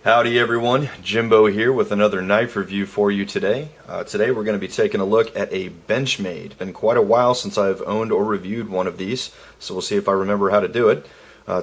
Howdy everyone, Jimbo here with another knife review for you today. Today we're going to be taking a look at a Benchmade. Been quite a while since I've owned or reviewed one of these, so we'll see if I remember how to do it.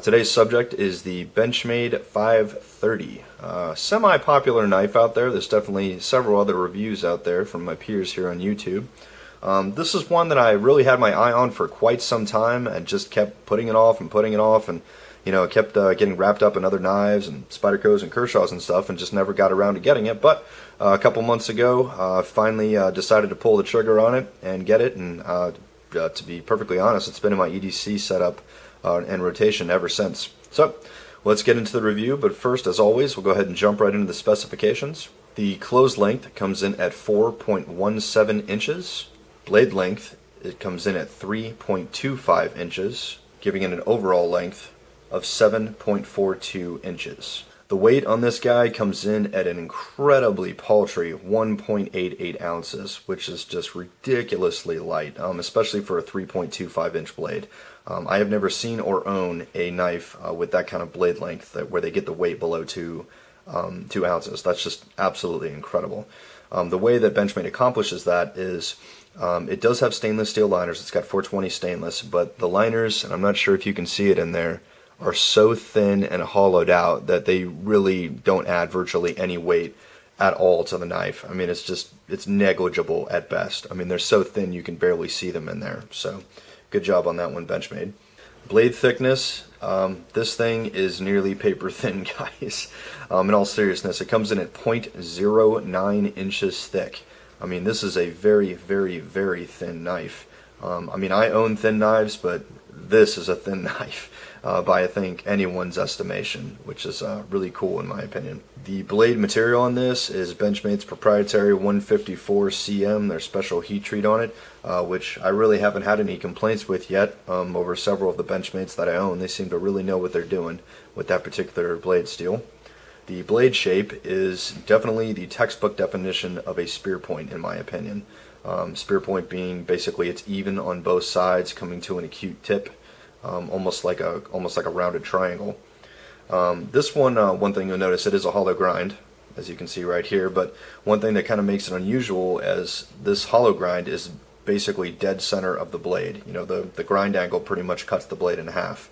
Today's subject is the Benchmade 530. Semi-popular knife out there. There's definitely several other reviews out there from my peers here on YouTube. This is one that I really had my eye on for quite some time and just kept putting it off and it kept getting wrapped up in other knives and Spydercos and Kershaws and stuff and just never got around to getting it. But a couple months ago, finally decided to pull the trigger on it and get it. And to be perfectly honest, it's been in my EDC setup and rotation ever since. So let's get into the review. But first, as always, we'll go ahead and jump right into the specifications. The close length comes in at 4.17 inches. Blade length, it comes in at 3.25 inches, giving it an overall length of 7.42 inches. The weight on this guy comes in at an incredibly paltry 1.88 ounces, which is just ridiculously light, especially for a 3.25 inch blade. I have never seen or own a knife with that kind of blade length where they get the weight below 2 ounces. That's just absolutely incredible. The way that Benchmade accomplishes that is it does have stainless steel liners. It's got 420 stainless, but the liners, and I'm not sure if you can see it in there, are so thin and hollowed out that they really don't add virtually any weight at all to the knife. I mean, it's negligible at best. I mean, they're so thin you can barely see them in there. So good job on that one, Benchmade. Blade thickness, this thing is nearly paper thin, guys. In all seriousness, it comes in at 0.09 inches thick. I mean, this is a very, very, very thin knife. I mean, I own thin knives, but this is a thin knife by I think anyone's estimation, which is really cool in my opinion. The blade material on this is Benchmade's proprietary 154 cm, their special heat treat on it, which I really haven't had any complaints with yet over several of the Benchmades that I own. They seem to really know what they're doing with that particular blade steel. The blade shape is definitely the textbook definition of a spear point in my opinion. Spear point being basically it's even on both sides, coming to an acute tip, almost like a rounded triangle. This one, one thing you'll notice, it is a hollow grind, as you can see right here. But one thing that kind of makes it unusual is this hollow grind is basically dead center of the blade. You know, the grind angle pretty much cuts the blade in half,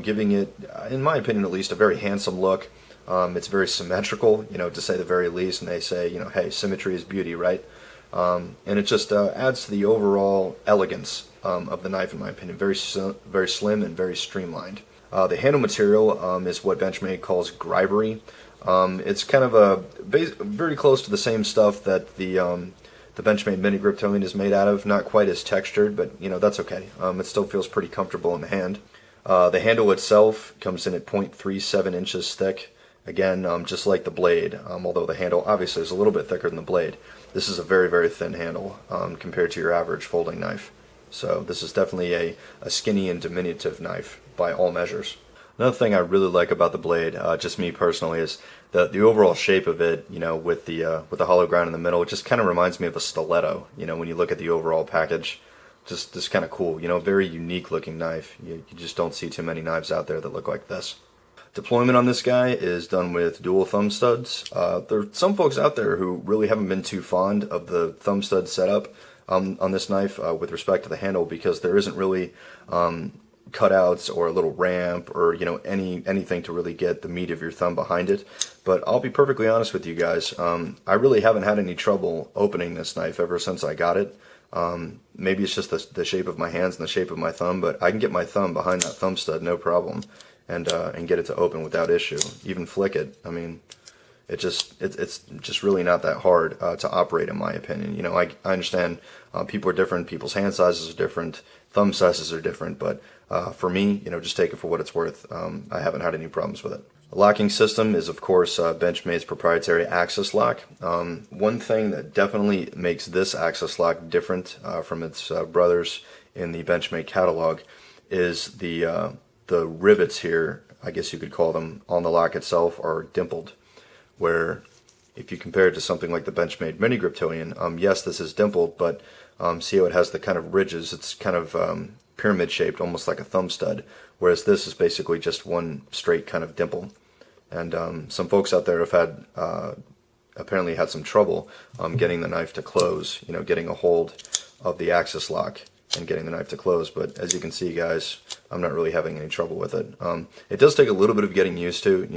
giving it, in my opinion at least, a very handsome look. It's very symmetrical, to say the very least, and they say, hey, symmetry is beauty, right? And it just adds to the overall elegance of the knife, in my opinion. Very slim and very streamlined. The handle material is what Benchmade calls grivery. It's kind of very close to the same stuff that the Benchmade mini grip towing is made out of. Not quite as textured, but that's okay. It still feels pretty comfortable in the hand. The handle itself comes in at 0.37 inches thick. Again, just like the blade, although the handle obviously is a little bit thicker than the blade. This is a very, very thin handle compared to your average folding knife. So this is definitely a skinny and diminutive knife by all measures. Another thing I really like about the blade, just me personally, is the overall shape of it. With the hollow grind in the middle, it just kind of reminds me of a stiletto. When you look at the overall package, just kind of cool. Very unique looking knife. You just don't see too many knives out there that look like this. Deployment on this guy is done with dual thumb studs. There are some folks out there who really haven't been too fond of the thumb stud setup on this knife with respect to the handle, because there isn't really cutouts or a little ramp or anything to really get the meat of your thumb behind it. But I'll be perfectly honest with you guys, I really haven't had any trouble opening this knife ever since I got it. Maybe it's just the shape of my hands and the shape of my thumb, but I can get my thumb behind that thumb stud no problem. And get it to open without issue. Even flick it. I mean, it's just really not that hard to operate, in my opinion. I understand people are different, people's hand sizes are different, thumb sizes are different, but for me, just take it for what it's worth. I haven't had any problems with it. The locking system is, of course, Benchmade's proprietary axis lock. One thing that definitely makes this axis lock different from its brothers in the Benchmade catalog is the rivets here, I guess you could call them, on the lock itself are dimpled, where if you compare it to something like the Benchmade mini grip towing, yes, this is dimpled, but see how it has the kind of ridges. It's kind of pyramid shaped, almost like a thumb stud, whereas this is basically just one straight kind of dimple. And some folks out there have had apparently had some trouble getting the knife to close, getting a hold of the axis lock and getting the knife to close. But as you can see, guys, I'm not really having any trouble with it. It does take a little bit of getting used to.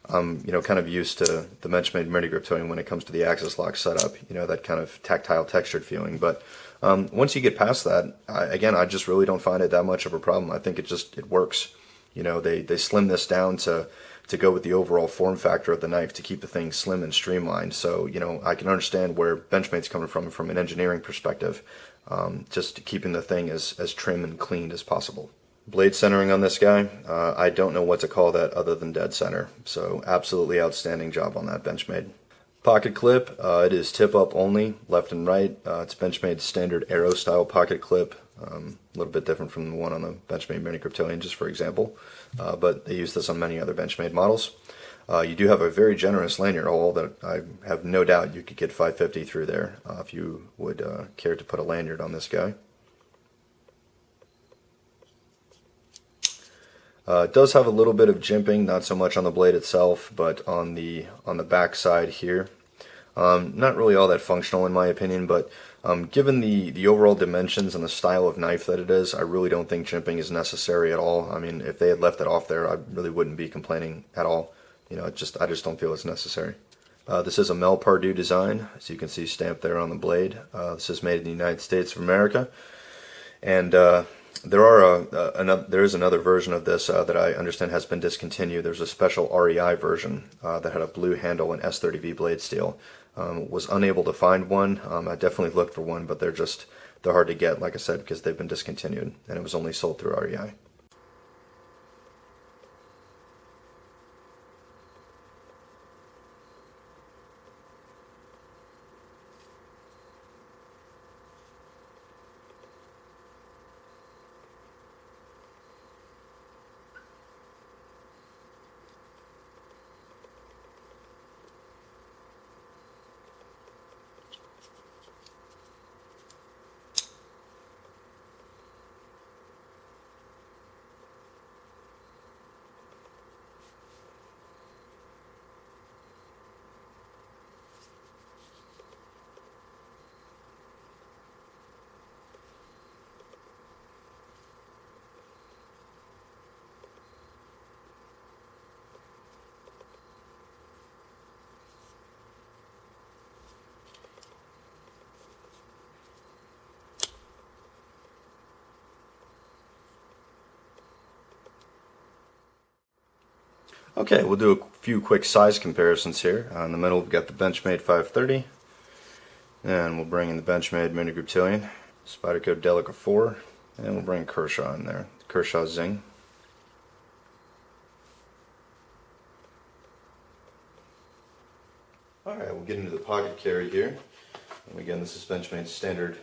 I'm kind of used to the Benchmade mini grip towing when it comes to the axis lock setup, that kind of tactile textured feeling. But once you get past that, I just really don't find it that much of a problem. I think it works. They slim this down to go with the overall form factor of the knife to keep the thing slim and streamlined. So, I can understand where Benchmade's coming from an engineering perspective, just keeping the thing as trim and clean as possible. Blade centering on this guy, I don't know what to call that other than dead center. So absolutely outstanding job on that, Benchmade. Pocket clip, it is tip up only, left and right. It's Benchmade's standard arrow style pocket clip. A little bit different from the one on the Benchmade Mini Kryptonian, just for example. But they use this on many other Benchmade models. You do have a very generous lanyard hole that I have no doubt you could get 550 through there if you would care to put a lanyard on this guy. It does have a little bit of jimping, not so much on the blade itself, but on the back side here. Not really all that functional in my opinion, but given the overall dimensions and the style of knife that it is, I really don't think jimping is necessary at all. I mean, if they had left it off there, I really wouldn't be complaining at all. I just don't feel it's necessary. This is a Mel Pardue design, as you can see stamped there on the blade. This is made in the United States of America, and there is another version of this that I understand has been discontinued. There's a special REI version that had a blue handle and S30V blade steel. Was unable to find one. I definitely looked for one, but they're hard to get, like I said, because they've been discontinued, and it was only sold through REI. Okay, we'll do a few quick size comparisons here. In the middle we've got the Benchmade 530, and we'll bring in the Benchmade Mini Kryptonian, Spyderco Delica 4, and we'll bring Kershaw in there, Kershaw Zing. Alright, we'll get into the pocket carry here. And again, this is Benchmade's standard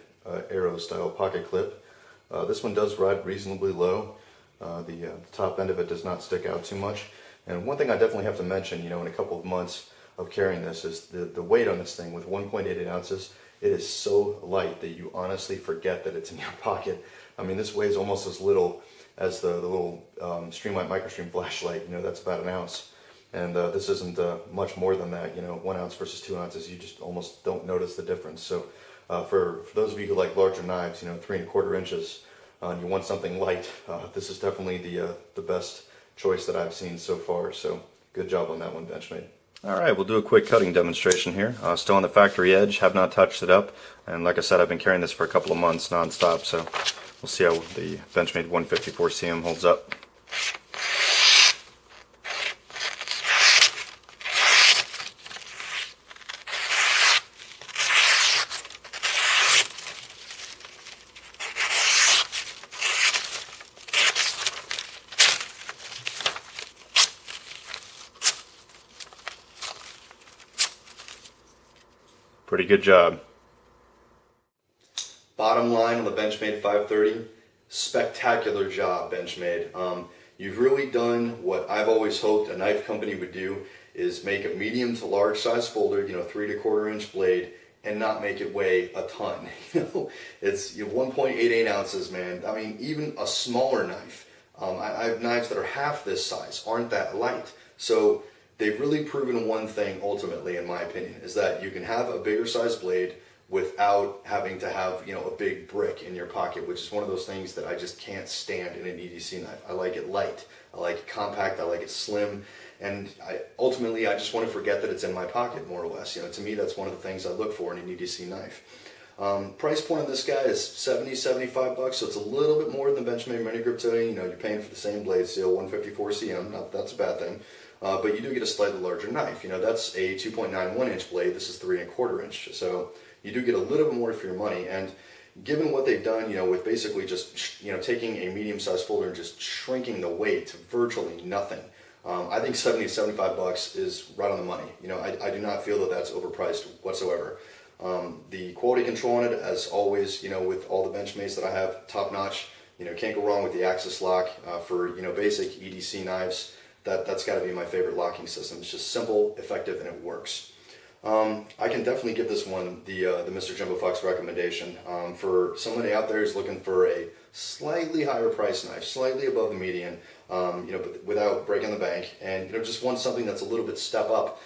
arrow style pocket clip. This one does ride reasonably low. The top end of it does not stick out too much. And one thing I definitely have to mention, in a couple of months of carrying this is the weight on this thing with 1.88 ounces. It is so light that you honestly forget that it's in your pocket. I mean, this weighs almost as little as the little Streamlight Microstream flashlight. That's about an ounce. And this isn't much more than that. 1 ounce versus 2 ounces, you just almost don't notice the difference. So for those of you who like larger knives, 3¼ inches, and you want something light, this is definitely the best choice that I've seen so far. So good job on that one, Benchmade. Alright, we'll do a quick cutting demonstration here. Still on the factory edge, have not touched it up, and like I said, I've been carrying this for a couple of months non-stop, so we'll see how the Benchmade 154 CM holds up. Pretty good job. Bottom line on the Benchmade 530, spectacular job, Benchmade. You've really done what I've always hoped a knife company would do, is make a medium to large size folder, 3¼ inch blade, and not make it weigh a ton. It's 1.88 ounces, man. I mean, even a smaller knife. I have knives that are half this size, aren't that light. So they've really proven one thing ultimately, in my opinion, is that you can have a bigger size blade without having to have, a big brick in your pocket, which is one of those things that I just can't stand in an EDC knife. I like it light, I like it compact, I like it slim, and ultimately I just want to forget that it's in my pocket, more or less. To me, that's one of the things I look for in an EDC knife. Price point on this guy is $75, so it's a little bit more than the Benchmade Mini Grip today. You're paying for the same blade steel, 154 cm, not that's a bad thing. But you do get a slightly larger knife. That's a 2.91 inch blade, this is 3¼ inch. So you do get a little bit more for your money, and given what they've done, with basically just, taking a medium-sized folder and just shrinking the weight to virtually nothing, I think 70 to 75 bucks is right on the money. I do not feel that that's overpriced whatsoever. The quality control on it, as always, with all the Benchmates that I have, top notch. Can't go wrong with the axis lock for, basic EDC knives. That's got to be my favorite locking system. It's just simple, effective, and it works. I can definitely give this one the Mr. Jumbo Fox recommendation. For somebody out there who's looking for a slightly higher price knife, slightly above the median, but without breaking the bank, and just want something that's a little bit step up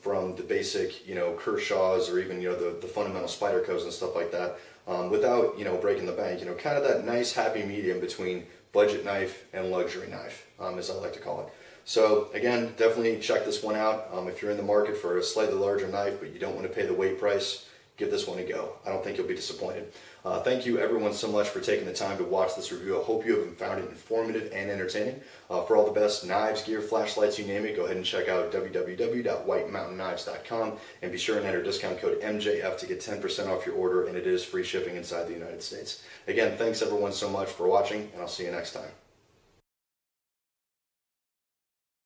from the basic, Kershaws, or even the fundamental Spydercos and stuff like that, without breaking the bank. Kind of that nice happy medium between budget knife and luxury knife, as I like to call it. So again, definitely check this one out. If you're in the market for a slightly larger knife, but you don't want to pay the weight price, give this one a go. I don't think you'll be disappointed. Thank you everyone so much for taking the time to watch this review. I hope you have found it informative and entertaining. For all the best knives, gear, flashlights, you name it, go ahead and check out www.whitemountainknives.com, and be sure and enter discount code MJF to get 10% off your order, and it is free shipping inside the United States. Again, thanks everyone so much for watching, and I'll see you next time.